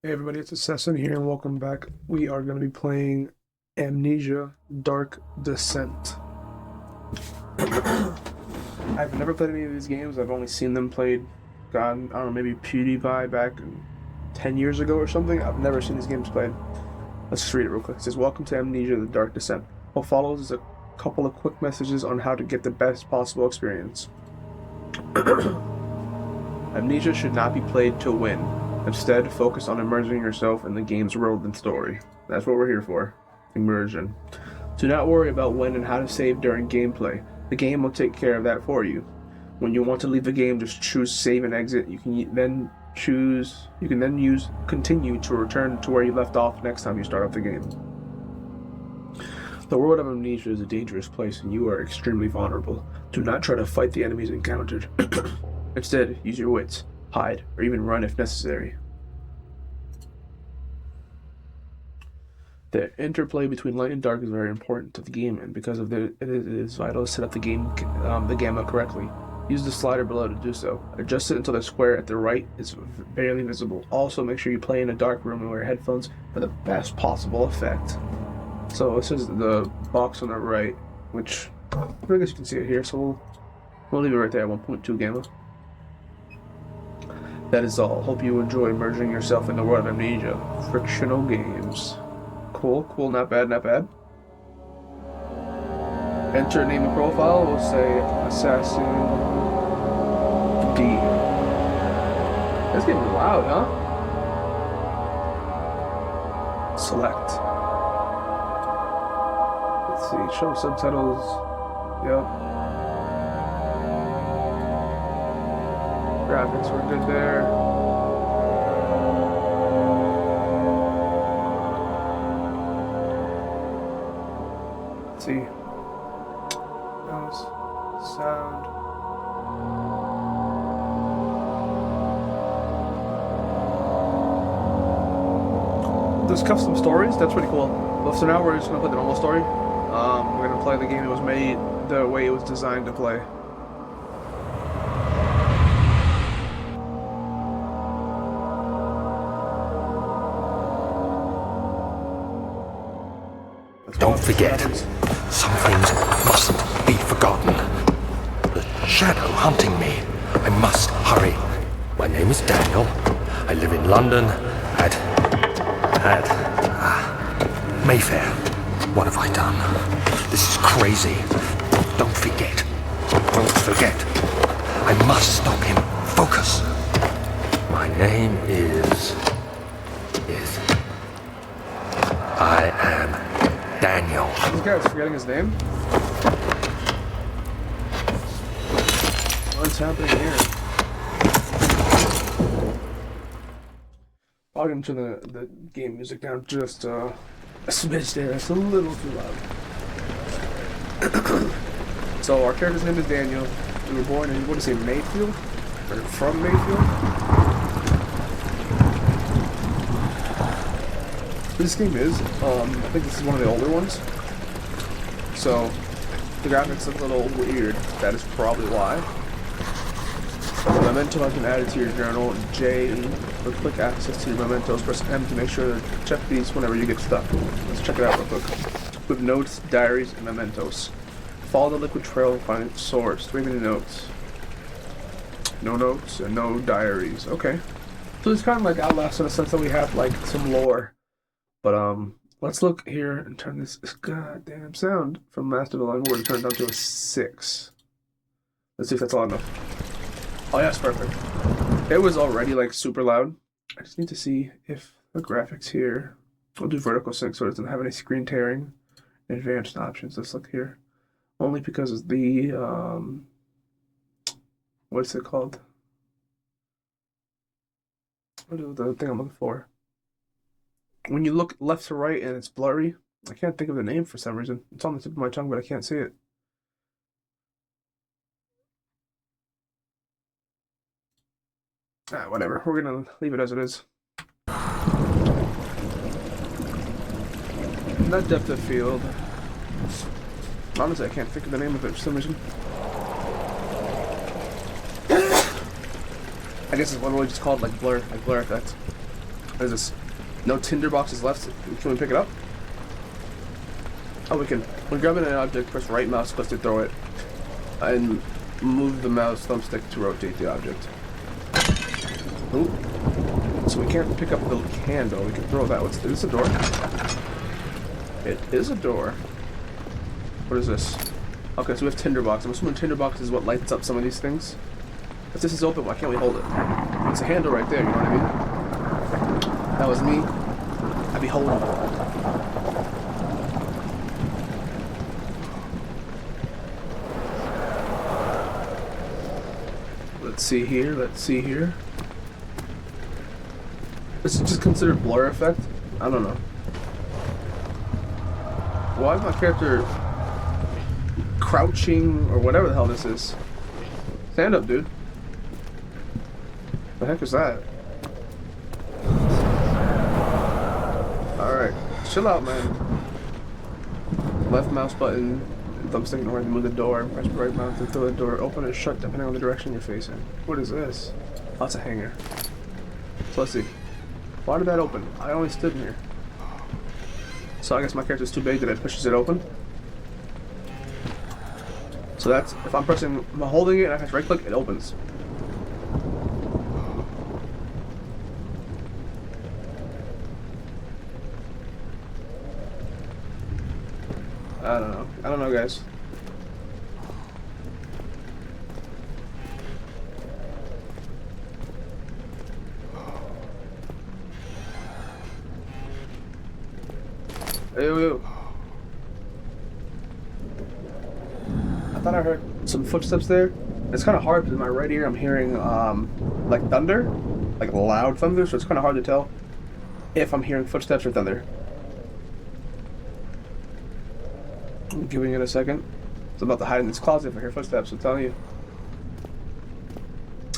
Hey everybody, it's Assassin here and welcome back. We are going to be playing Amnesia Dark Descent. I've never played any of these games. I've only seen them played, God, I don't know, maybe PewDiePie back 10 years ago or something. I've never seen these games played. Let's just read it real quick. It says, Welcome to Amnesia The Dark Descent. What follows is a couple of quick messages on how to get the best possible experience. Amnesia should not be played to win. Instead, focus on immersing yourself in the game's world and story. That's what we're here for. Immersion. Do not worry about when and how to save during gameplay. The game will take care of that for you. When you want to leave the game, just choose save and exit. You can then use continue to return to where you left off next time you start up the game. The world of Amnesia is a dangerous place and you are extremely vulnerable. Do not try to fight the enemies encountered. Instead, use your wits. Hide, or even run if necessary. The interplay between light and dark is very important to the game, and because of it is vital to set up the gamma correctly. Use the slider below to do so. Adjust it until the square at the right is barely visible. Also, make sure you play in a dark room and wear headphones for the best possible effect. So this is the box on the right, which I guess you can see it here. So we'll leave it right there at 1.2 gamma. That is all. Hope you enjoy immersing yourself in the world of Amnesia. Frictional games. Cool, not bad, not bad. Enter name and profile. We'll say Assassin D. That's getting loud, huh? Select. Let's see. Show subtitles. Yep. Graphics were good there. Let's see. Mouse, sound. There's custom stories. That's pretty cool. Well, so now we're just gonna play the normal story. We're gonna play the game that was made the way it was designed to play. Don't forget, some things mustn't be forgotten. The shadow hunting me. I must hurry. My name is Daniel. I live in London at Mayfair. What have I done? This is crazy. Don't forget. Don't forget. I must stop him. Focus. My name is... I am Daniel. This guy's forgetting his name? What's happening here? I'll get into the game music down just a smidge there. It's a little too loud. So our character's name is Daniel. We were born in, what is it, Mayfield? Or from Mayfield? This game is, I think this is one of the older ones. So, the graphics look a little weird. That is probably why. Memento has been added to your journal. J for quick access to your mementos. Press M to make sure to check these whenever you get stuck. Let's check it out real quick. With notes, diaries, and mementos. Follow the liquid trail and find its source. 3 minute notes. No notes and no diaries. Okay. So it's kind of like Outlast in the sense that we have like some lore. But let's look here and turn this goddamn sound from Master of the Line Ward to turn it down to a 6. Let's see if that's loud enough. Oh yeah, it's perfect. It was already like super loud. I just need to see if the graphics here. I'll do vertical sync so it doesn't have any screen tearing. Advanced options. Let's look here. Only because of the what's it called? What is the thing I'm looking for? When you look left to right and it's blurry, I can't think of the name for some reason. It's on the tip of my tongue, but I can't see it. Whatever. We're gonna leave it as it is. Not depth of field. Honestly, I can't think of the name of it for some reason. I guess it's literally just called like blur effect. What is this? No tinder boxes left. Can we pick it up? Oh, we can. When grabbing an object, press right mouse click to throw it, and move the mouse thumbstick to rotate the object. Ooh. So we can't pick up the candle. We can throw that. Is this a door? It is a door. What is this? Okay, so we have tinderbox. I'm assuming tinderbox is what lights up some of these things. If this is open, why can't we hold it? It's a handle right there, you know what I mean? If that was me, I'd be holding it. Let's see here, let's see here. This is just considered blur effect? I don't know. Why is my character crouching or whatever the hell this is? Stand up, dude. The heck is that? Alright, chill out, man. Left mouse button, thumbstick and right to move the door, press right mouse to throw the door open or shut depending on the direction you're facing. What is this? Oh, it's a hanger. So let's see. Why did that open? I only stood in here. So I guess my character's too big that it pushes it open. So that's, if I'm holding it and I press right click, it opens. I don't know. I don't know, guys. Ew. I thought I heard some footsteps there. It's kind of hard because in my right ear I'm hearing like thunder, like loud thunder, so it's kind of hard to tell if I'm hearing footsteps or thunder. I'm giving it a second. It's about to hide in this closet if I hear footsteps, I'm telling you.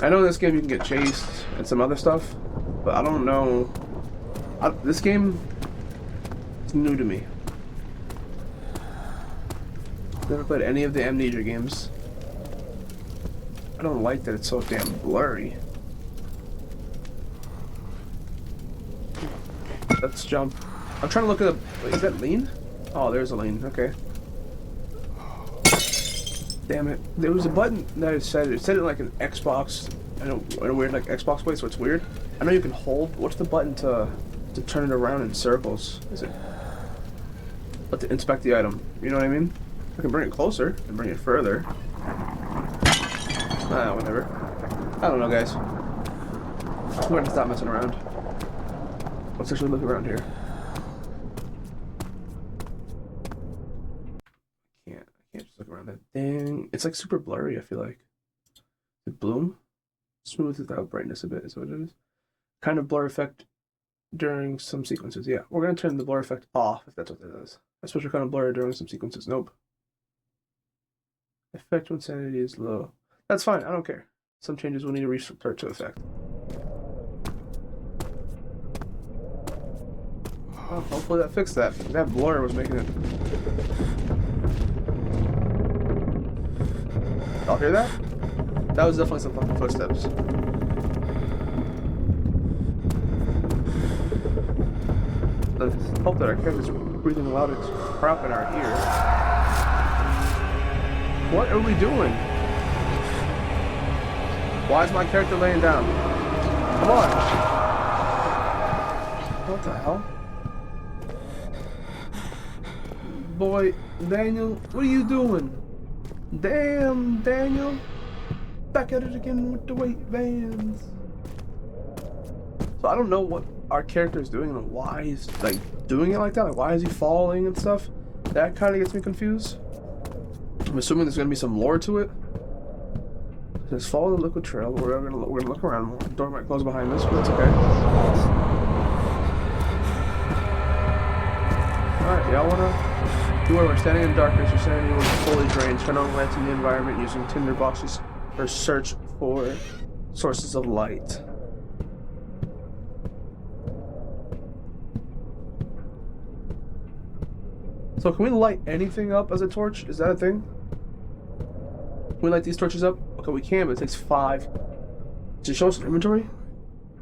I know in this game you can get chased and some other stuff, but I don't know. This game is new to me. Never played any of the Amnesia games. I don't like that it's so damn blurry. Let's jump. I'm trying to look at the... Wait, is that lean? Oh, there's a lean. Okay. Damn it. There was a button that it said it like an Xbox. I know, in a weird like Xbox way, so it's weird. I know you can hold. What's the button to turn it around in circles? Is it? But to inspect the item. You know what I mean? I can bring it closer and bring it further. Ah, whatever. I don't know, guys. We're going to stop messing around. Let's actually look around here. I can't just look around that thing. It's like super blurry, I feel like. The bloom? Smooth without brightness a bit is what it is. Kind of blur effect during some sequences. Yeah, we're going to turn the blur effect off if that's what that is. A special kind of blur during some sequences. Nope. Effect when sanity is low. That's fine, I don't care. Some changes will need to restart to effect. Well, hopefully that fixed that. That blur was making it... Y'all hear that? That was definitely some fucking footsteps. Let's hope that our characters are breathing loud as crap in our ear. What are we doing? Why is my character laying down? Come on! What the hell? Boy, Daniel, what are you doing? Damn, Daniel! Back at it again with the weight bands. So I don't know what our character is doing and why he's like doing it like that. Like, why is he falling and stuff? That kind of gets me confused. I'm assuming there's gonna be some lore to it. It says follow the liquid trail. We're gonna look around more. The door might close behind us, but that's okay. Alright, y'all wanna do where we're standing in darkness, you're standing in fully drained, turn on lights in the environment using tinder boxes or search for sources of light. So can we light anything up as a torch? Is that a thing? Can we light these torches up? Okay, we can, but it takes 5. Does it show us an inventory?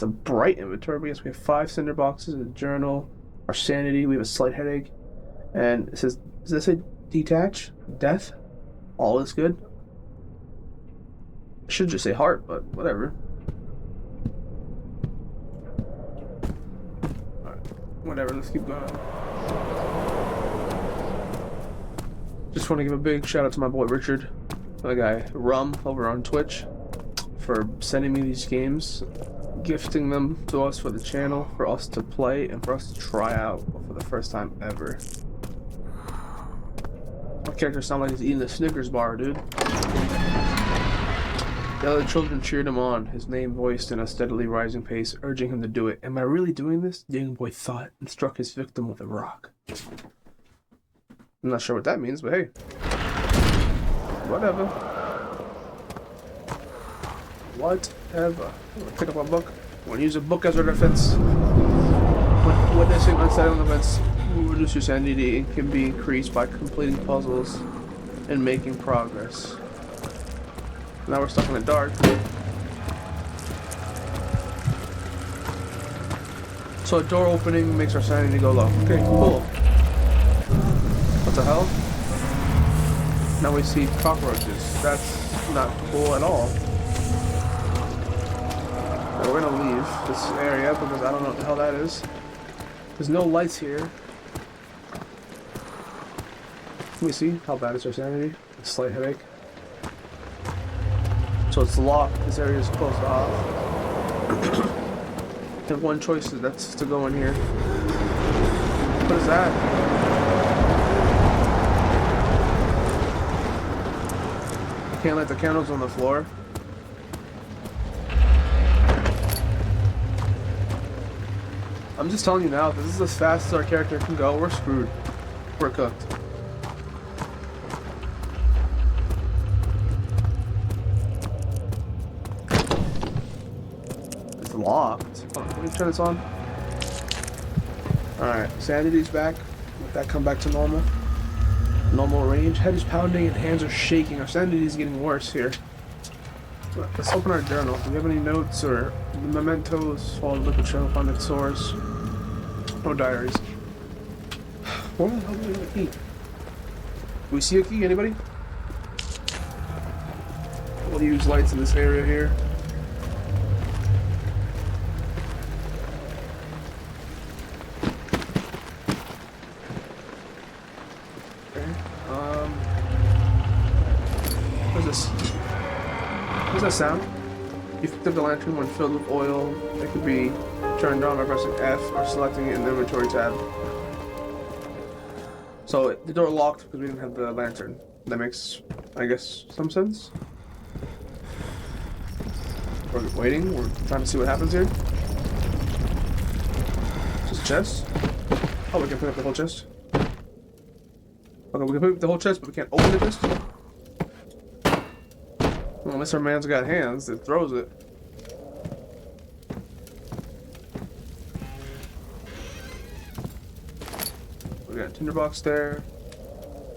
It's a bright inventory. I guess we have 5 cinder boxes, a journal, our sanity. We have a slight headache, and it says, does this say detach? Death? All is good? It should just say heart, but whatever. Alright, whatever, let's keep going. Just want to give a big shout out to my boy Richard, my guy Rum over on Twitch, for sending me these games, gifting them to us for the channel, for us to play, and for us to try out for the first time ever. My character sounds like he's eating a Snickers bar, dude. The other children cheered him on, his name voiced in a steadily rising pace, urging him to do it. Am I really doing this? The young boy thought, and struck his victim with a rock. I'm not sure what that means, but hey. Whatever. Whatever. I'm gonna pick up a book. I'm gonna use a book as our defense. When witnessing unsettling events will reduce your sanity and can be increased by completing puzzles and making progress. Now we're stuck in the dark. So a door opening makes our sanity go low. Okay, cool. What the hell? Now we see cockroaches. That's not cool at all. So we're gonna leave this area because I don't know what the hell that is. There's no lights here. Let me see. How bad is our sanity? A slight headache. So it's locked. This area is closed off. And one choice that's to go in here. What is that? Can't light the candles on the floor. I'm just telling you now, if this is as fast as our character can go, we're screwed. We're cooked. It's locked. Hold on, let me turn this on. Alright, sanity's back. Let that come back to normal. Normal range. Head is pounding and hands are shaking. Our sanity is getting worse here. Let's open our journal. Do we have any notes or mementos? Follow the liquid trail, find its source. No diaries. What the hell do we have a key? Do we see a key? Anybody? We'll use lights in this area here. What's this? What's that sound? You picked up the lantern when filled with oil. It could be turned on by pressing F or selecting it in the inventory tab. So the door locked because we didn't have the lantern. That makes, I guess, some sense. We're waiting. We're trying to see what happens here. Just a chest. Oh, we can pick up the whole chest. Okay, we can pick up the whole chest, but we can't open the chest. Well, unless our man's got hands that throws it. We got a tinderbox there.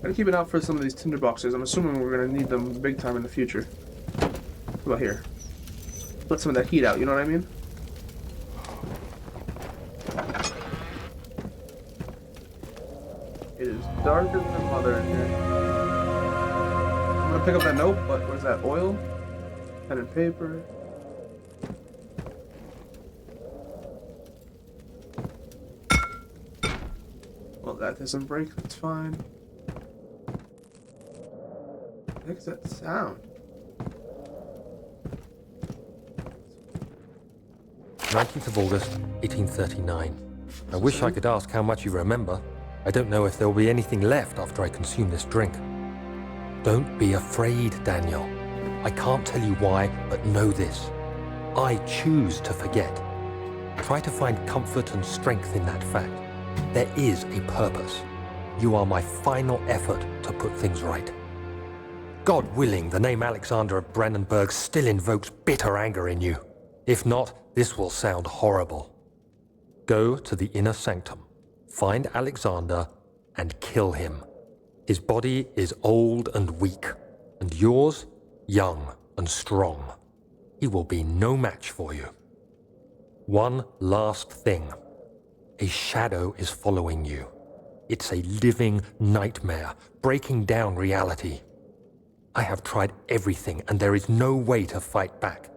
Gotta keep an eye out for some of these tinderboxes. I'm assuming we're gonna need them big time in the future. What about here? Let some of that heat out, you know what I mean? It is darker than mother in here. I'm gonna pick up that note, but what is that? Oil? Pen and paper. Well, that doesn't break, that's fine. What the heck is that sound? 19th of August, 1839. I wish I could ask how much you remember. I don't know if there will be anything left after I consume this drink. Don't be afraid, Daniel. I can't tell you why, but know this. I choose to forget. Try to find comfort and strength in that fact. There is a purpose. You are my final effort to put things right. God willing, the name Alexander of Brandenburg still invokes bitter anger in you. If not, this will sound horrible. Go to the inner sanctum, find Alexander, and kill him. His body is old and weak, and yours, young and strong. He will be no match for you. One last thing. A shadow is following you. It's a living nightmare, breaking down reality. I have tried everything, and there is no way to fight back.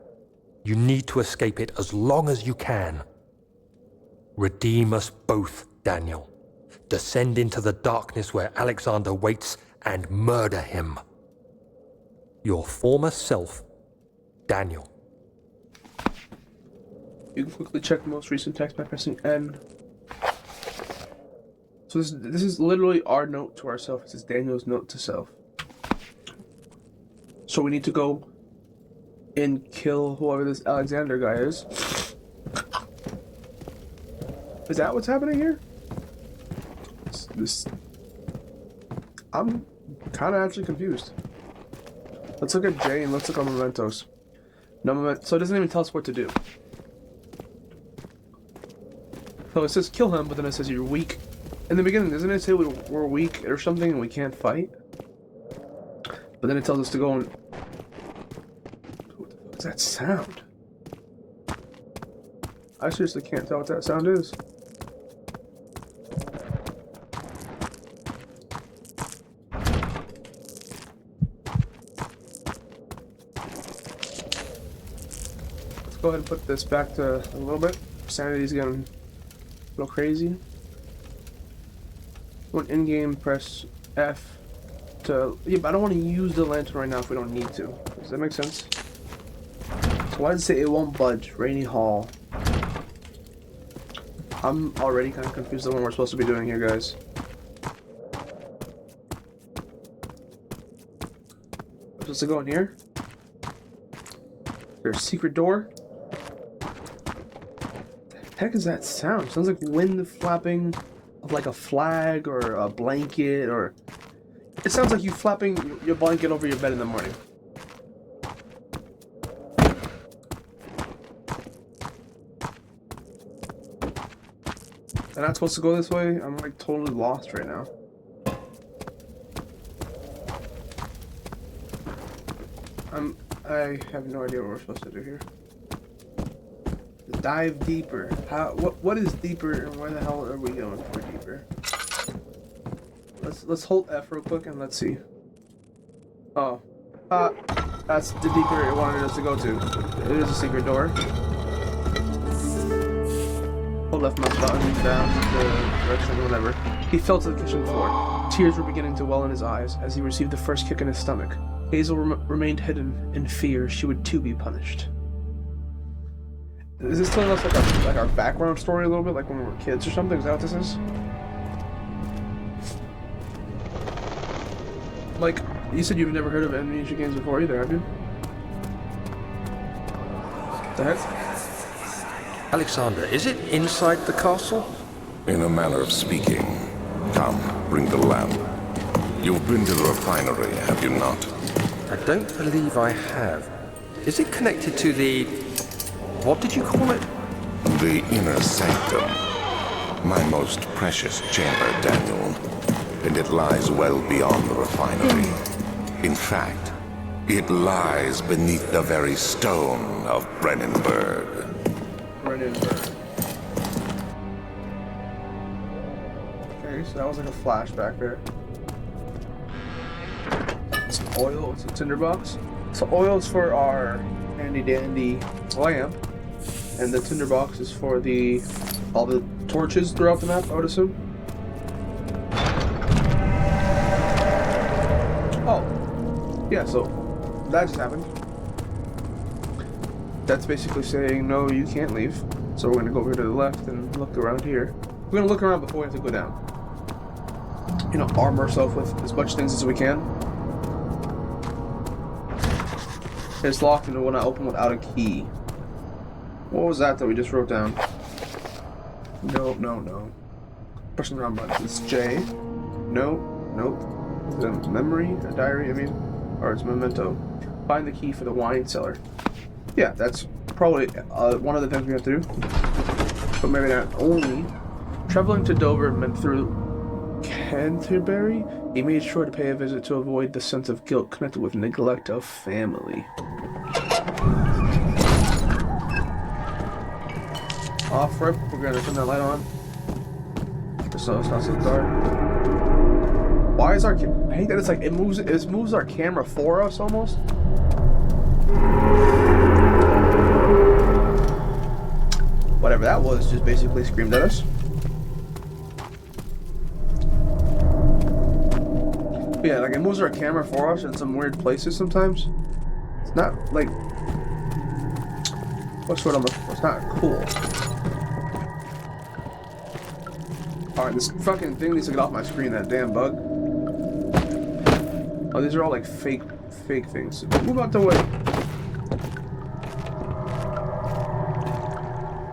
You need to escape it as long as you can. Redeem us both, Daniel. Descend into the darkness where Alexander waits and murder him. Your former self, Daniel. You can quickly check the most recent text by pressing N. So this is literally our note to ourselves. This is Daniel's note to self. So we need to go and kill whoever this Alexander guy is. Is that what's happening here? I'm kind of actually confused. Let's look at J and let's look at mementos. No so it doesn't even tell us what to do. So it says kill him, but then it says you're weak. In the beginning, doesn't it say we're weak or something and we can't fight? But then it tells us to go and... What the fuck is that sound? I seriously can't tell what that sound is. Let's go ahead and put this back to a little bit. Sanity's getting a little crazy. When in-game, press F to... Yeah, but I don't want to use the lantern right now if we don't need to. Does that make sense? So why does it say it won't budge? Rainy Hall. I'm already kind of confused on what we're supposed to be doing here, guys. We're supposed to go in here? There's a secret door? What the heck is that sound? It sounds like wind flapping of like a flag or a blanket, or... It sounds like you flapping your blanket over your bed in the morning. Am I not supposed to go this way? I'm like totally lost right now. I have no idea what we're supposed to do here. Dive deeper. What is deeper, and where the hell are we going for deeper? Let's hold F real quick and let's see. Oh. That's the deeper it wanted us to go to. It is a secret door. Hold left mouse button down the direction, whatever. He fell to the kitchen floor. Tears were beginning to well in his eyes as he received the first kick in his stomach. Hazel remained hidden in fear she would too be punished. Is this telling us like our background story a little bit, like when we were kids or something? Is that what this is? Like, you said you've never heard of Amnesia games before either, have you? What the heck? Alexander, is it inside the castle? In a manner of speaking. Come, bring the lamp. You've been to the refinery, have you not? I don't believe I have. Is it connected to the... what did you call it? The inner sanctum. My most precious chamber, Daniel. And it lies well beyond the refinery. In fact, it lies beneath the very stone of Brennenburg. Brennenburg. Okay, so that was like a flashback there. Some oil, it's a tinderbox. So oil is for our handy dandy lamp, and the tinderbox is for all the torches throughout the map, I would assume. Oh, yeah. So that just happened. That's basically saying no, you can't leave. So we're gonna go over to the left and look around here. We're gonna look around before we have to go down. You know, arm ourselves with as much things as we can. It's locked and it will not open without a key. What was that we just wrote down? No. Pressing the wrong button. It's J. Nope. Is it a memory? A diary, I mean? Or it's a memento. Find the key for the wine cellar. Yeah, that's probably one of the things we have to do. But maybe not only. Traveling to Dover meant through Canterbury, he made sure to pay a visit to avoid the sense of guilt connected with neglect of family. Off rip, we're gonna turn that light on. Just so it's not so dark. Why is our I hate that it's like it moves our camera for us almost. Whatever that was just basically screamed at us. But yeah, like it moves our camera for us in some weird places sometimes. It's not like what's what I'm looking for? It's not cool. Alright, this fucking thing needs to get off my screen, that damn bug. Oh, these are all like fake things. Move out the way.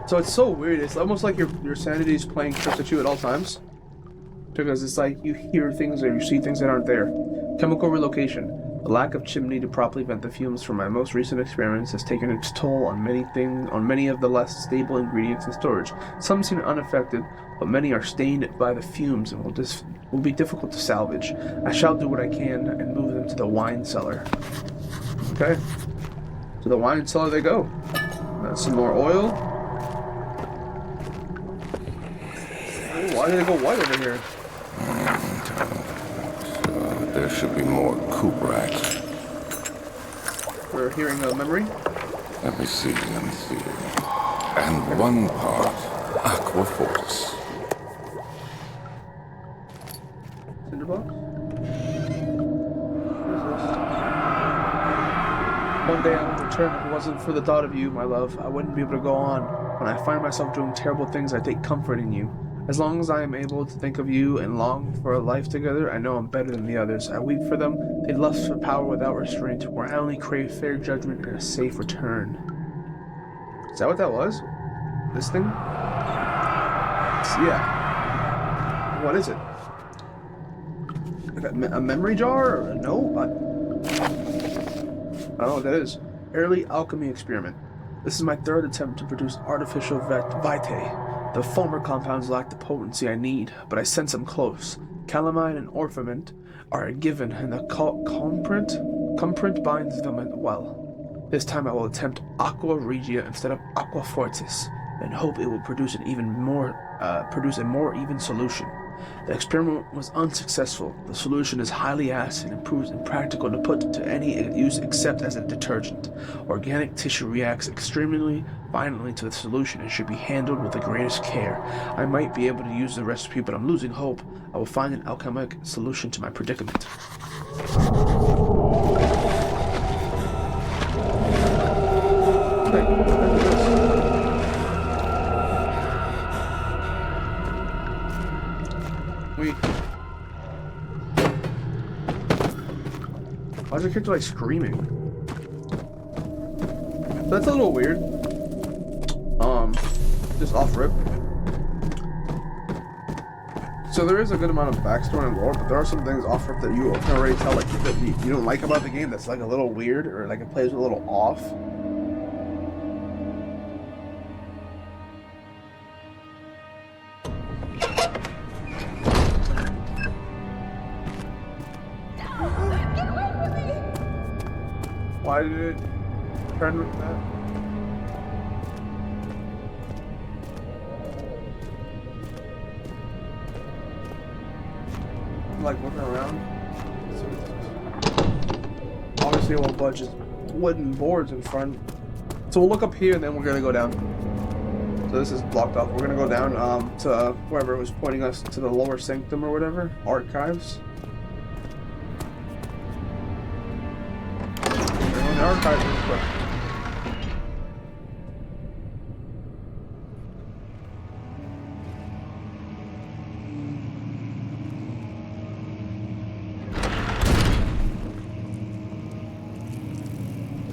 So it's so weird. It's almost like your sanity is playing tricks at you at all times. Because it's like you hear things or you see things that aren't there. Chemical relocation. The lack of chimney to properly vent the fumes from my most recent experiments has taken its toll on many of the less stable ingredients in storage. Some seem unaffected, but many are stained by the fumes and will be difficult to salvage. I shall do what I can and move them to the wine cellar. Okay. To the wine cellar they go. That's some more oil. Oh, why did it go white over here? There should be more Kubrick. We're hearing a memory. Let me see. And one part Aquaforce. Cinderbox? One day I would return. If it wasn't for the thought of you, my love, I wouldn't be able to go on. When I find myself doing terrible things, I take comfort in you. As long as I am able to think of you and long for a life together, I know I'm better than the others. I weep for them. They lust for power without restraint, where I only crave fair judgment and a safe return. Is that what that was? This thing? Yeah. What is it? Like a memory jar? Or a note? I don't know what that is. Early alchemy experiment. This is my third attempt to produce artificial vitae. The former compounds lack the potency I need, but I sense them close. Calamine and orpiment are a given, and the comprint binds them well. This time I will attempt aqua regia instead of aqua fortis, and hope it will produce a more even solution. The experiment was unsuccessful. The solution is highly acid and proves impractical to put to any use except as a detergent. Organic tissue reacts extremely violently to the solution and should be handled with the greatest care. I might be able to use the recipe, but I'm losing hope. I will find an alchemic solution to my predicament. Why is the character like screaming? That's a little weird. Just off rip. So there is a good amount of backstory and lore, but there are some things off rip that you can already tell like that you don't like about the game. That's like a little weird or like it plays a little off. Why did it turn with that? I'm like looking around. Obviously it won't budge. It's wooden boards in front. So we'll look up here and then we're gonna go down. So this is blocked off. We're gonna go down to whoever was pointing us to the lower sanctum or whatever. Archives. Archives real quick.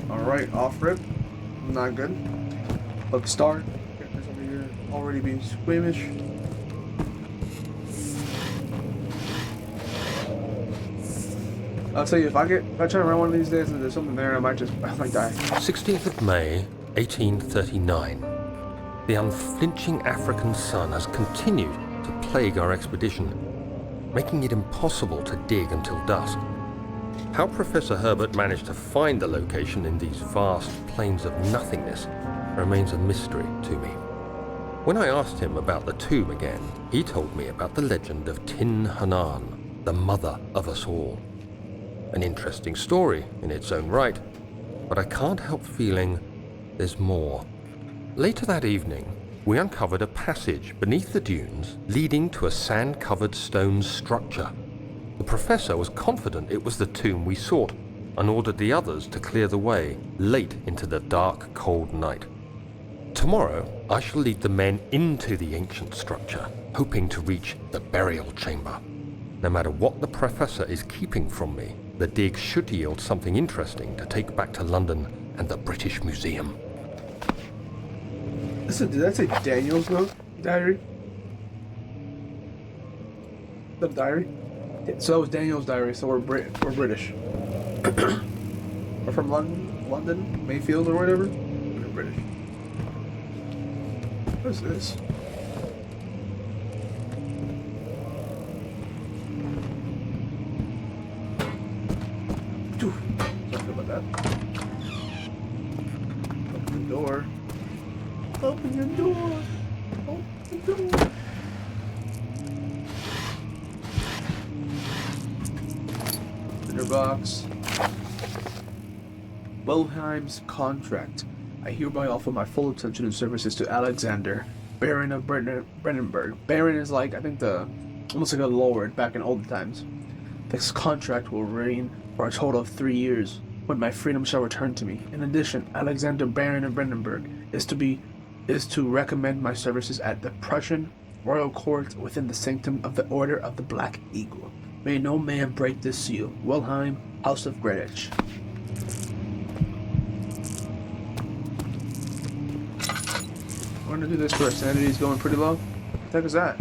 Alright, off rip. Not good. Look, start. Characters over here already being squeamish. I'll tell you, if I try to run one of these days and there's something there, I might die. 16th of May, 1839. The unflinching African sun has continued to plague our expedition, making it impossible to dig until dusk. How Professor Herbert managed to find the location in these vast plains of nothingness remains a mystery to me. When I asked him about the tomb again, he told me about the legend of Tin Hanan, the mother of us all. An interesting story in its own right, but I can't help feeling there's more. Later that evening, we uncovered a passage beneath the dunes leading to a sand-covered stone structure. The professor was confident it was the tomb we sought and ordered the others to clear the way late into the dark, cold night. Tomorrow, I shall lead the men into the ancient structure, hoping to reach the burial chamber. No matter what the professor is keeping from me, the dig should yield something interesting to take back to London and the British Museum. Did that say Daniel's note? Diary? The diary? So that was Daniel's diary, so we're British. We're from London, Mayfield or whatever. We're British. What is this? Sorry about that. Open the door. Open your door. Open the door. Dinner box. Wilhelm's contract. I hereby offer my full attention and services to Alexander, Baron of Brandenburg. Baron is like, I think almost like a lord back in old times. This contract will reign for a total of 3 years, when my freedom shall return to me. In addition, Alexander, Baron of Brandenburg, is to recommend my services at the Prussian royal court within the sanctum of the Order of the Black Eagle. May no man break this seal. Wilhelm, House of Greenwich. We're gonna do this first. Sanity's going pretty low. What the heck is that?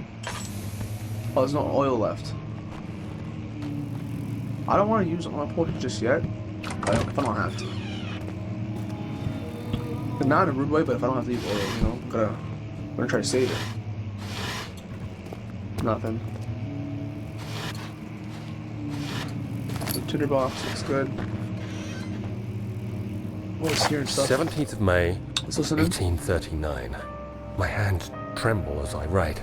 Oh, there's no oil left. I don't want to use it on my portrait just yet. If I don't have to. Not in a rude way, but if I don't have to use oil, you know, I'm gonna try to save it. Nothing. The tinderbox looks good. What's here and stuff? 17th of May, Let's listen in. 1839. My hands tremble as I write.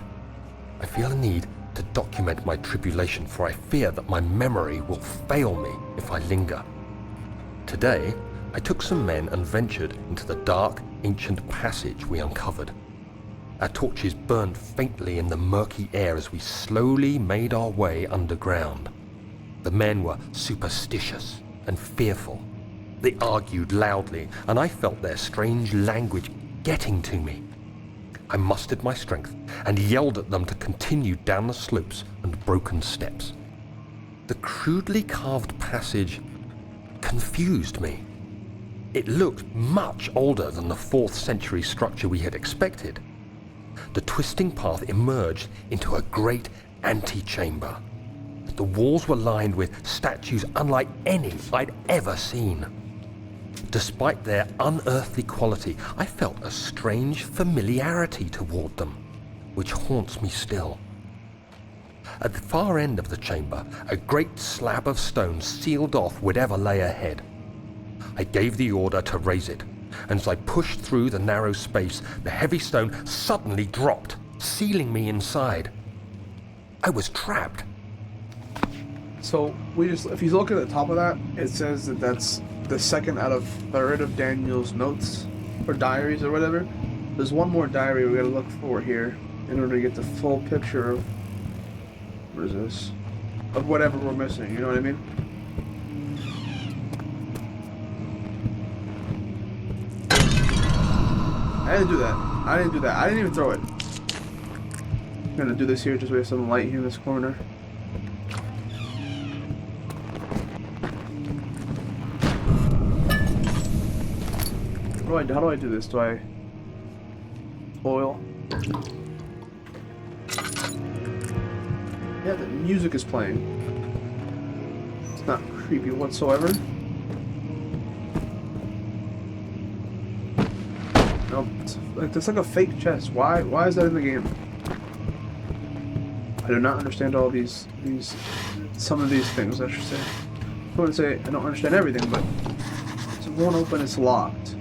I feel a need to document my tribulation, for I fear that my memory will fail me if I linger. Today, I took some men and ventured into the dark, ancient passage we uncovered. Our torches burned faintly in the murky air as we slowly made our way underground. The men were superstitious and fearful. They argued loudly, and I felt their strange language getting to me. I mustered my strength and yelled at them to continue down the slopes and broken steps. The crudely carved passage confused me. It looked much older than the 4th century structure we had expected. The twisting path emerged into a great antechamber. The walls were lined with statues unlike any I'd ever seen. Despite their unearthly quality, I felt a strange familiarity toward them, which haunts me still. At the far end of the chamber, a great slab of stone sealed off whatever lay ahead. I gave the order to raise it, and as I pushed through the narrow space, the heavy stone suddenly dropped, sealing me inside. I was trapped. So if you look at the top of that, it says that that's the second out of third of Daniel's notes or diaries or whatever. There's one more diary we gotta look for here in order to get the full picture of what is this? Of whatever we're missing, you know what I mean? I didn't do that. I didn't even throw it. I'm gonna do this here just so we have some light here in this corner. How do I do this? Do I oil? Yeah, the music is playing. It's not creepy whatsoever. No, it's like a fake chest. Why is that in the game? I do not understand all some of these things, I should say. I wouldn't say I don't understand everything, but it won't open, it's locked.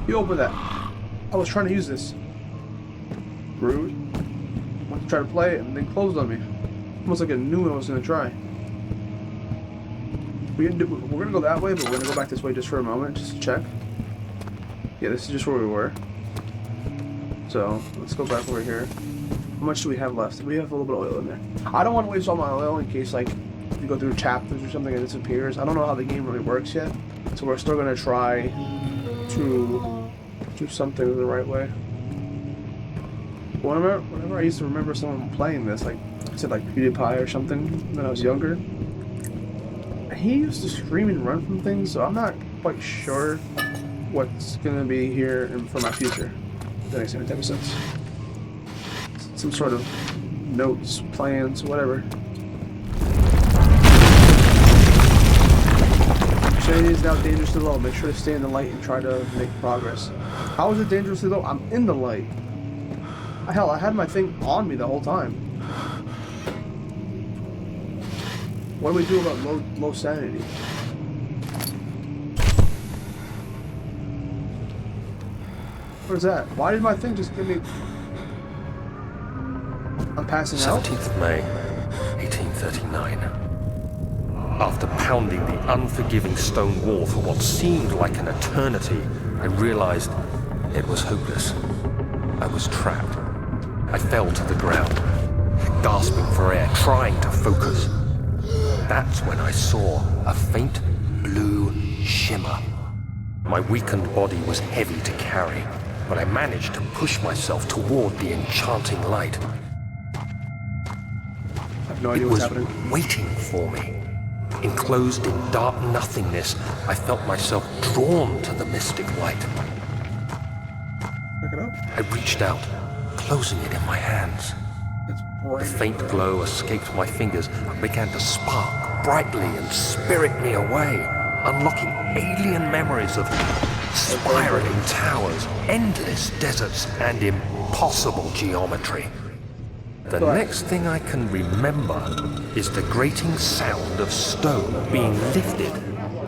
You open that. I was trying to use this. Rude. Went to try to play it and then closed on me. Almost like I knew I was gonna try. We're gonna go that way, but we're gonna go back this way just for a moment, just to check. Yeah, this is just where we were. So let's go back over here. How much do we have left? We have a little bit of oil in there. I don't want to waste all my oil in case like you go through chapters or something and it disappears. I don't know how the game really works yet, so we're still gonna try to do something the right way. Whenever I used to remember someone playing this, like I said, like PewDiePie or something when I was younger, he used to scream and run from things, so I'm not quite sure what's gonna be here for my future. If that makes any type of sense. Some sort of notes, plans, whatever. Sanity is now dangerously low. Make sure to stay in the light and try to make progress. How is it dangerously low? I'm in the light. Hell, I had my thing on me the whole time. What do we do about low sanity? What is that? Why did my thing just give me... I'm passing out? 17th of May, 1839. After pounding the unforgiving stone wall for what seemed like an eternity, I realized it was hopeless. I was trapped. I fell to the ground, gasping for air, trying to focus. That's when I saw a faint blue shimmer. My weakened body was heavy to carry, but I managed to push myself toward the enchanting light. I have no idea what's happening. It was waiting for me. Enclosed in dark nothingness, I felt myself drawn to the mystic light. Pick it up. I reached out, closing it in my hands. It's The bright. faint glow escaped my fingers and began to spark brightly and spirit me away, unlocking alien memories of spiraling towers, endless deserts, and impossible geometry. The next thing I can remember is the grating sound of stone being lifted,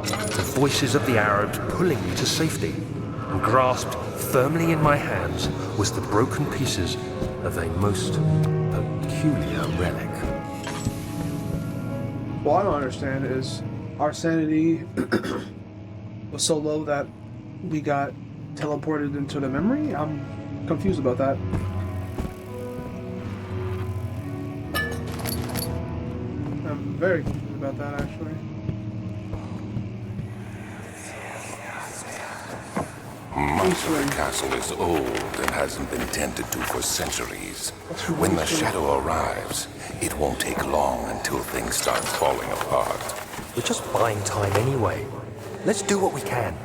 the voices of the Arabs pulling me to safety, and grasped firmly in my hands was the broken pieces of a most peculiar relic. What I don't understand is our sanity was so low that we got teleported into the memory? I'm confused about that. I'm very confused about that, actually. Much of the castle is old and hasn't been tended to for centuries. When the shadow arrives, it won't take long until things start falling apart. We're just buying time anyway. Let's do what we can.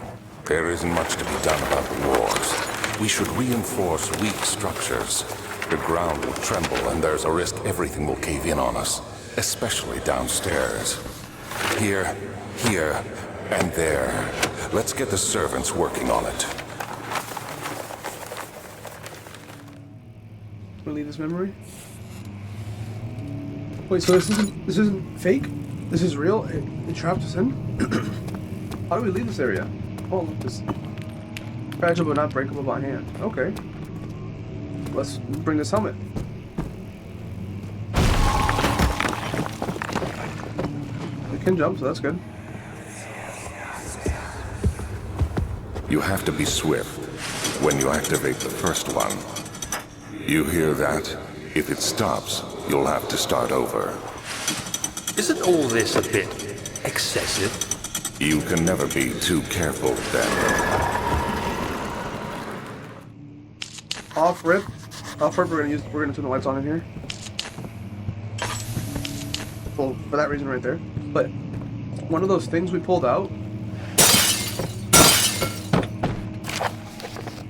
There isn't much to be done about the wars. We should reinforce weak structures. The ground will tremble and there's a risk everything will cave in on us, especially downstairs. Here, and there. Let's get the servants working on it. Relieve this memory. Wait, so this isn't fake? This is real? It trapped us in? How do we leave this area? Oh, look, this fragile but not breakable by hand. Okay. Let's bring this helmet. We can jump, so that's good. You have to be swift when you activate the first one. You hear that? If it stops, you'll have to start over. Isn't all this a bit excessive? You can never be too careful, Daniel. Off rip. We're gonna turn the lights on in here. Well, for that reason right there. But one of those things we pulled out.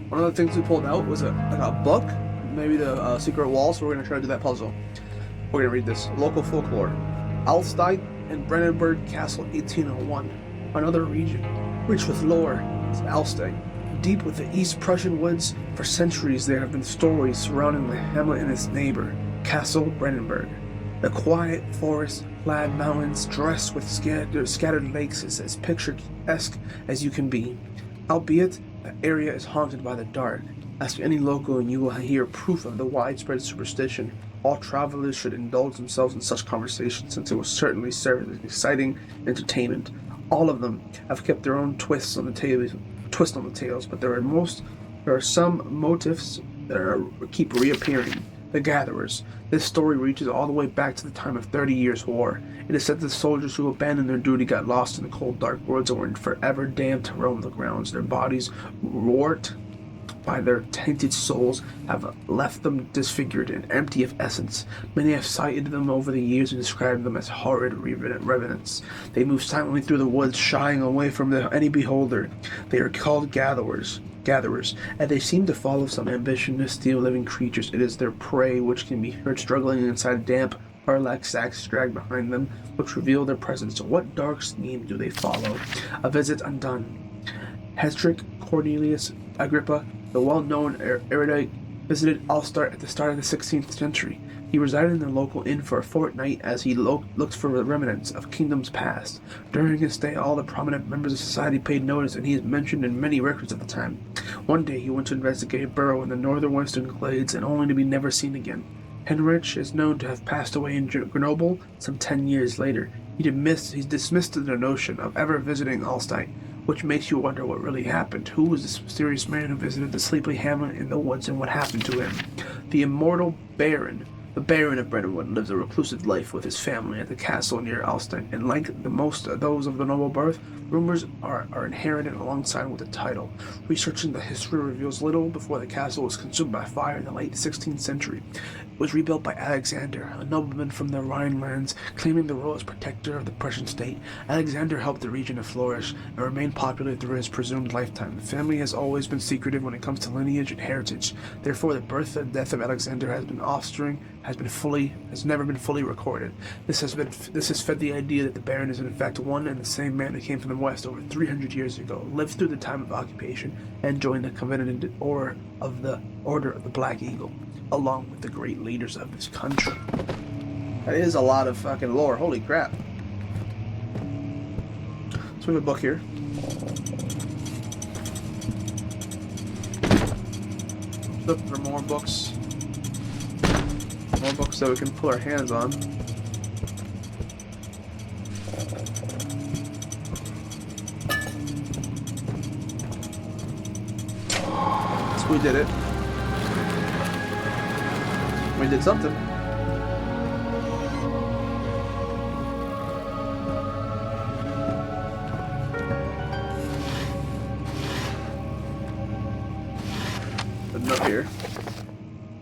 One of the things we pulled out was like a book, maybe the secret wall. So we're gonna try to do that puzzle. We're gonna read this. Local folklore: Alstein and Brennenburg Castle, 1801. Another region rich with lore is Alstein. Deep with the East Prussian woods, for centuries there have been stories surrounding the hamlet and its neighbor, Castle Brennenburg. The quiet forest-clad mountains dressed with scattered lakes is as picturesque as you can be. Albeit, The area is haunted by the dark. Ask any local and you will hear proof of the widespread superstition. All travelers should indulge themselves in such conversations since it will certainly serve as exciting entertainment. All of them have kept their own twists on the tales, but there are some motifs that keep reappearing. The Gatherers. This story reaches all the way back to the time of 30 Years' War. It is said that the soldiers who abandoned their duty got lost in the cold, dark woods and were forever damned to roam the grounds. Their bodies, warped by their tainted souls, have left them disfigured and empty of essence. Many have cited them over the years and described them as horrid revenants. They move silently through the woods, shying away from any beholder. They are called gatherers, and they seem to follow some ambition to steal living creatures. It is their prey which can be heard struggling inside damp, Harlack sacks dragged behind them, which reveal their presence. What dark scheme do they follow? A visit undone. Hedrick Cornelius Agrippa, the well-known erudite, visited Ulster at the start of the 16th century. He resided in the local inn for a fortnight as he looked for remnants of kingdoms past. During his stay, all the prominent members of society paid notice, and he is mentioned in many records of the time. One day, he went to investigate a burrow in the northwestern glades, and only to be never seen again. Henrich is known to have passed away in Grenoble some 10 years later. He dismissed the notion of ever visiting Ulster, which makes you wonder what really happened. Who was this mysterious man who visited the sleepy hamlet in the woods, and what happened to him? The immortal Baron. The Baron of Brennenwood lives a reclusive life with his family at the castle near Alstein, and like the most of those of the noble birth, rumors are inherited alongside with the title. Researching the history reveals little before the castle was consumed by fire in the late 16th century. It was rebuilt by Alexander, a nobleman from the Rhinelands, claiming the role as protector of the Prussian state. Alexander helped the region to flourish and remain popular through his presumed lifetime. The family has always been secretive when it comes to lineage and heritage. Therefore, the birth and death of Alexander has never been fully recorded. This has fed the idea that the Baron is in fact one and the same man who came from the west over 300 years ago, lived through the time of occupation, and joined the covenanted order of the Black Eagle, along with the great leaders of this country. That is a lot of fucking lore. Holy crap. So we have a book here. Looking for more books. More books that we can pull our hands on. So we did it. We did something. A note here.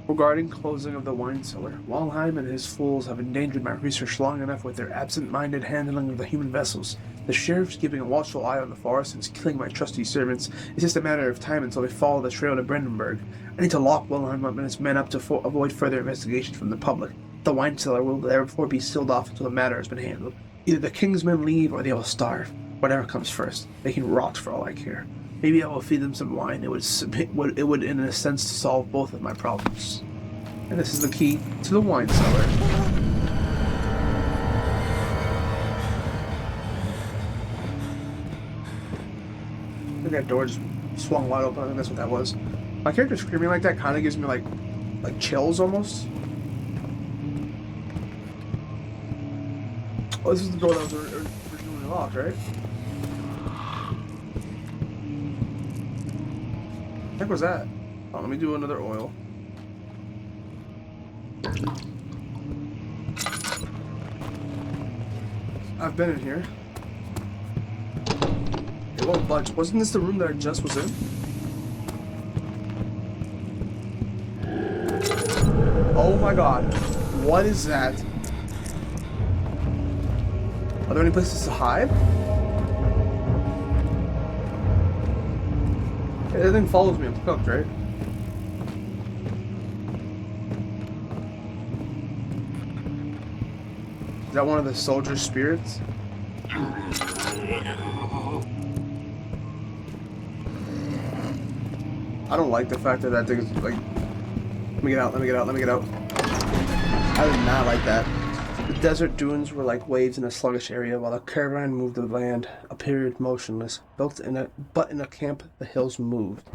Regarding closing of the wine cellar, Walheim and his fools have endangered my research long enough with their absent-minded handling of the human vessels. The sheriff's keeping a watchful eye on the forest and is killing my trusty servants. It's just a matter of time until they follow the trail to Brandenburg. I need to lock Wilhelm and his men up to avoid further investigation from the public. The wine cellar will therefore be sealed off until the matter has been handled. Either the king's men leave or they will starve. Whatever comes first. They can rot for all I care. Maybe I will feed them some wine. It would in a sense solve both of my problems. And this is the key to the wine cellar. I think that door just swung wide open. I think that's what that was. My character screaming like that kind of gives me like chills almost. Oh, this is the door that was originally locked, right? What the heck was that? Oh, let me do another oil. I've been in here. It won't budge. Wasn't this the room that I just was in? Oh my god. What is that? Are there any places to hide? Everything follows me. I'm cooked, right? Is that one of the soldiers' spirits? I don't like the fact that that thing is like... Let me get out, let me get out, let me get out. I did not like that. desert dunes were like waves in a sluggish area, while the caravan moved the land appeared motionless. But in a camp, the hills moved.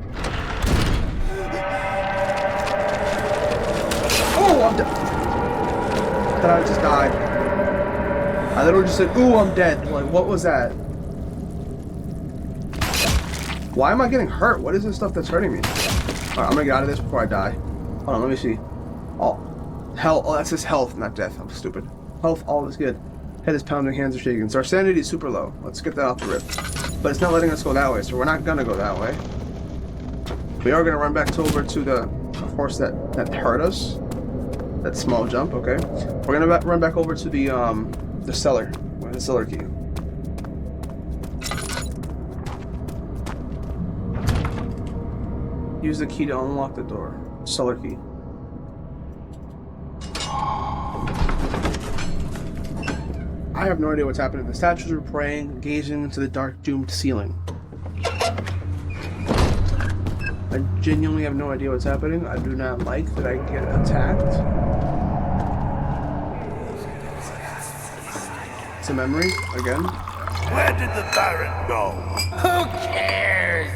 Oh, I'm dead. I just died. I literally just said, "Ooh, I'm dead." Like, what was that? Why am I getting hurt? What is this stuff that's hurting me? Alright, I'm gonna get out of this before I die. Hold on, let me see. Oh, hell. Oh, that's just health, not death. I'm stupid. Health, all is good. Head is pounding, hands are shaking. So our sanity is super low. Let's get that off the rip. But it's not letting us go that way, so we're not gonna go that way. We are gonna run back over to the horse that hurt us. That small jump, okay. We're gonna run back over to the cellar. The cellar key. Use the key to unlock the door. Cellar key. I have no idea what's happening. The statues were praying, gazing into the dark, doomed ceiling. I genuinely have no idea what's happening. I do not like that I get attacked. It's a memory, again. Where did the Baron go? Who cares?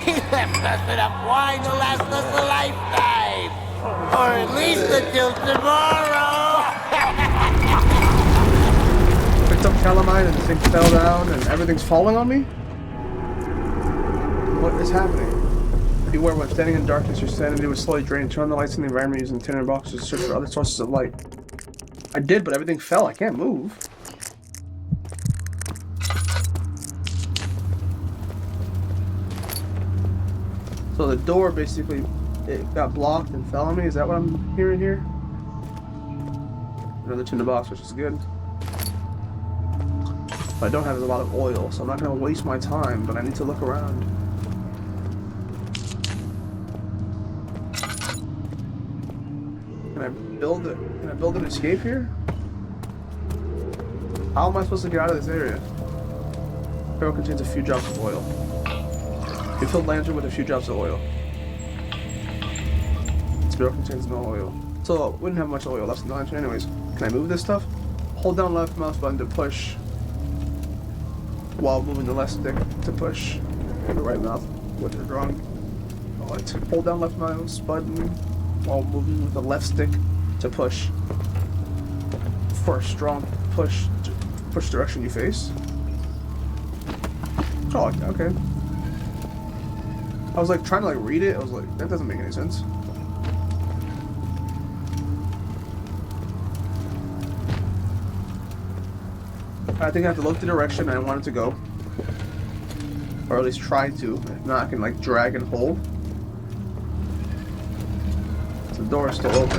He left us enough wine to last us a lifetime. Or at least until tomorrow. Picked up calamine and the thing fell down and everything's falling on me? What is happening? Beware, when standing in darkness, your sanity was slowly draining. Turn on the lights in the environment using tinner boxes to search for other sources of light. I did, but everything fell. I can't move. So the door basically, it got blocked and fell on me. Is that what I'm hearing here? Another tinder box, which is good. But I don't have a lot of oil, so I'm not going to waste my time, but I need to look around. Can I build it? Can I build an escape here? How am I supposed to get out of this area? Barrel contains a few drops of oil. You filled lantern with a few drops of oil. This barrel contains no oil. So, we wouldn't have much oil left in the lantern anyways. Can I move this stuff? Hold down left mouse button to push, while moving the left stick to push. And the right mouse, which is wrong. Hold down left mouse button while moving with the left stick to push. For a strong push, push direction you face. Oh, okay. I was like trying to like read it. I was like, that doesn't make any sense. I think I have to look the direction I want it to go. Or at least try to. If not, I can like drag and hold. The door is still open.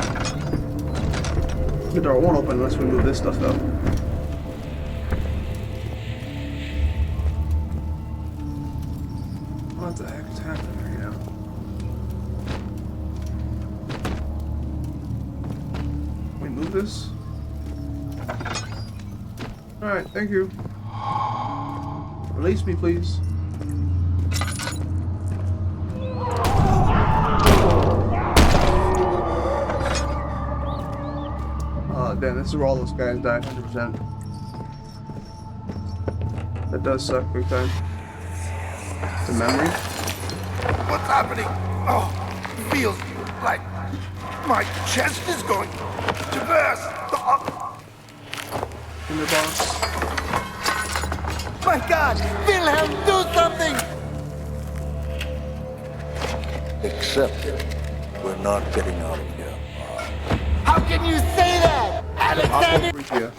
The door won't open unless we move this stuff though. What the heck is happening right now? Can we move this? Alright, thank you. Release me, please. Oh, damn, this is where all those guys died, 100%. That does suck big time. The memory. What's happening? Oh, it feels like my chest is going to burst. In the box. My God! Wilhelm, do something! Accept it. We're not getting out of here. How can you say that? Alexander! Yeah.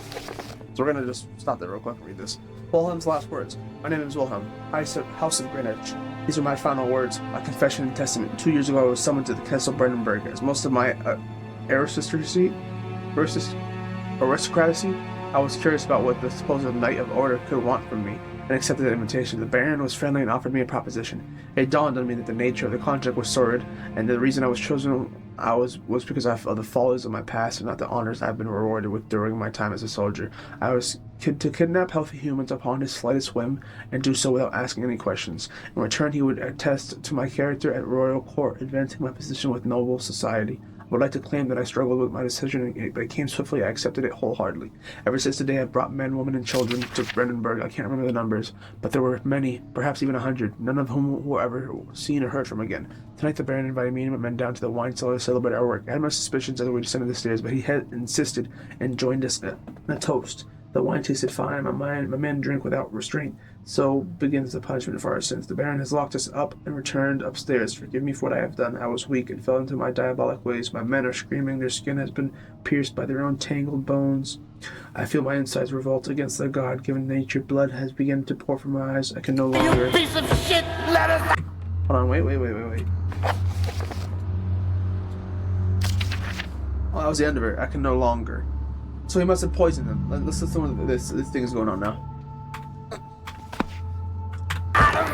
So we're gonna just stop there real quick and read this. Wilhelm's last words. My name is Wilhelm. House of Greenwich. These are my final words. My confession and testament. 2 years ago I was summoned to the Castle Brandenburg. As most of my aristocracy, I was curious about what the supposed Knight of Order could want from me, and accepted the invitation. The Baron was friendly and offered me a proposition. It dawned on me that the nature of the contract was sordid, and the reason I was chosen was because of the follies of my past and not the honors I've been rewarded with during my time as a soldier. I was to kidnap healthy humans upon his slightest whim, and do so without asking any questions. In return, he would attest to my character at royal court, advancing my position with noble society. would like to claim that I struggled with my decision, but it came swiftly. I accepted it wholeheartedly. Ever since the day I brought men, women, and children to Brandenburg, I can't remember the numbers, but there were many, perhaps even 100, none of whom were ever seen or heard from again. Tonight the Baron invited me and my men down to the wine cellar to celebrate our work. I had my suspicions as we descended the stairs, but he had insisted and joined us in a toast. The wine tasted fine, my men drank without restraint. So begins the punishment for our sins. The Baron has locked us up and returned upstairs. Forgive me for what I have done. I was weak and fell into my diabolic ways. My men are screaming. Their skin has been pierced by their own tangled bones. I feel my insides revolt against their God-given nature. Blood has begun to pour from my eyes. I can no longer... You piece of shit! Let us... Hold on, wait. Oh, that was the end of it. I can no longer. So he must have poisoned them. Let's listen to this thing is going on now. I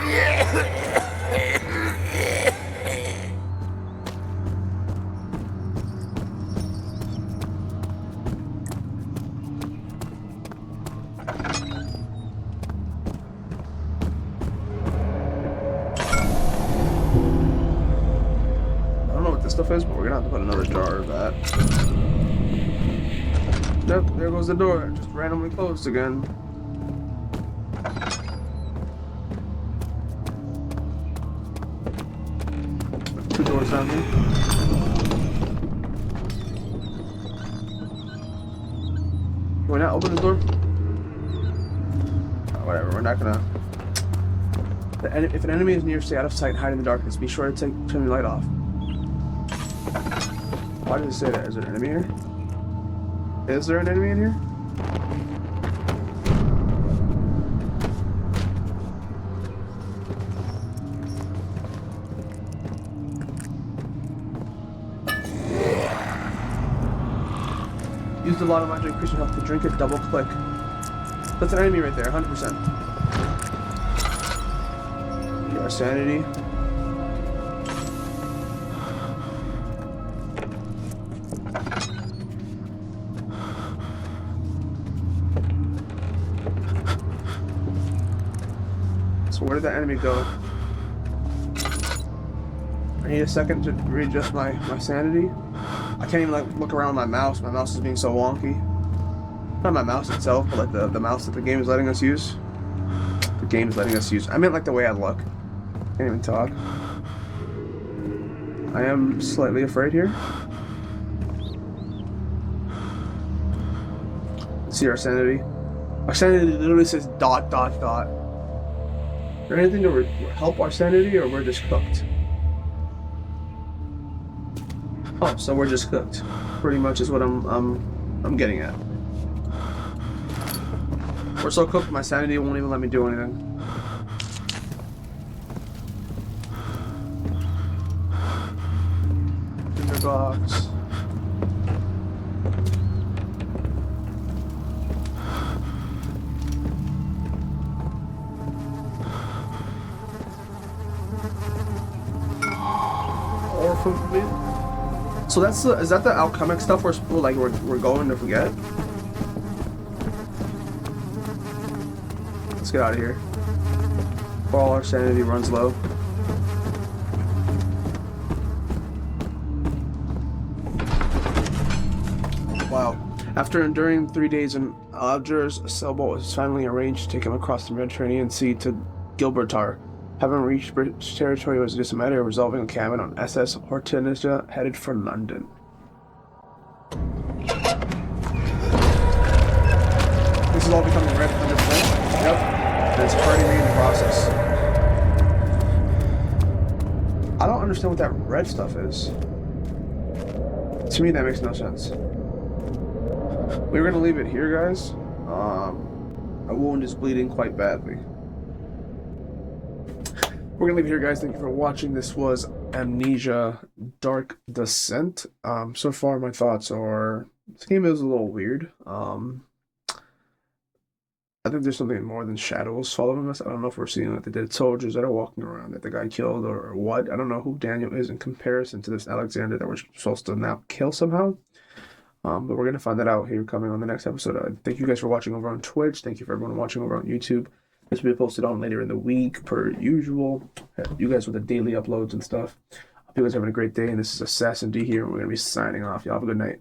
don't know what this stuff is, but we're gonna have to put another jar of that. Nope, there goes the door. Just randomly closed again. Two doors down here. Can we not open the door? Oh, whatever, we're not gonna... If an enemy is near, stay out of sight and hide in the darkness. Be sure to turn the light off. Why does it say that? Is there an enemy here? Is there an enemy in here? Used a lot of magic increasing health to drink it, double click. That's an enemy right there, 100%. Get our sanity. So where did that enemy go? I need a second to readjust my sanity. I can't even like look around my mouse. My mouse is being so wonky. Not my mouse itself, but like the mouse that the game is letting us use. The game is letting us use. I meant like the way I look. Can't even talk. I am slightly afraid here. Let's see our sanity. Our sanity literally says ... Is there anything to help our sanity, or we're just cooked? Oh, so we're just cooked. Pretty much is what I'm getting at. We're so cooked, my sanity won't even let me do anything. Tinder box. Orphan. So that's is that the alchemic stuff we're going to forget? Let's get out of here. Before all our sanity runs low. Wow. After enduring 3 days in Algiers, a sailboat was finally arranged to take him across the Mediterranean Sea to Gibraltar. Having reached British territory, was just a matter of resolving a cabin on SS Hortensia, headed for London. This is all becoming red 100%. Yep. And it's already in the process. I don't understand what that red stuff is. To me, that makes no sense. We're gonna leave it here, guys. My wound is bleeding quite badly. We're gonna leave it here, guys. Thank you for watching. This was Amnesia Dark Descent. So far, my thoughts are this game is a little weird. I think there's something more than shadows following us. I don't know if we're seeing like the dead soldiers that are walking around that the guy killed or what. I don't know who Daniel is in comparison to this Alexander that we're supposed to now kill somehow. But we're gonna find that out here coming on the next episode. Thank you guys for watching over on Twitch. Thank you for everyone watching over on YouTube. This will be posted on later in the week, per usual. You guys with the daily uploads and stuff. you guys are having a great day, and this is Assassin D here, and we're going to be signing off. Y'all have a good night.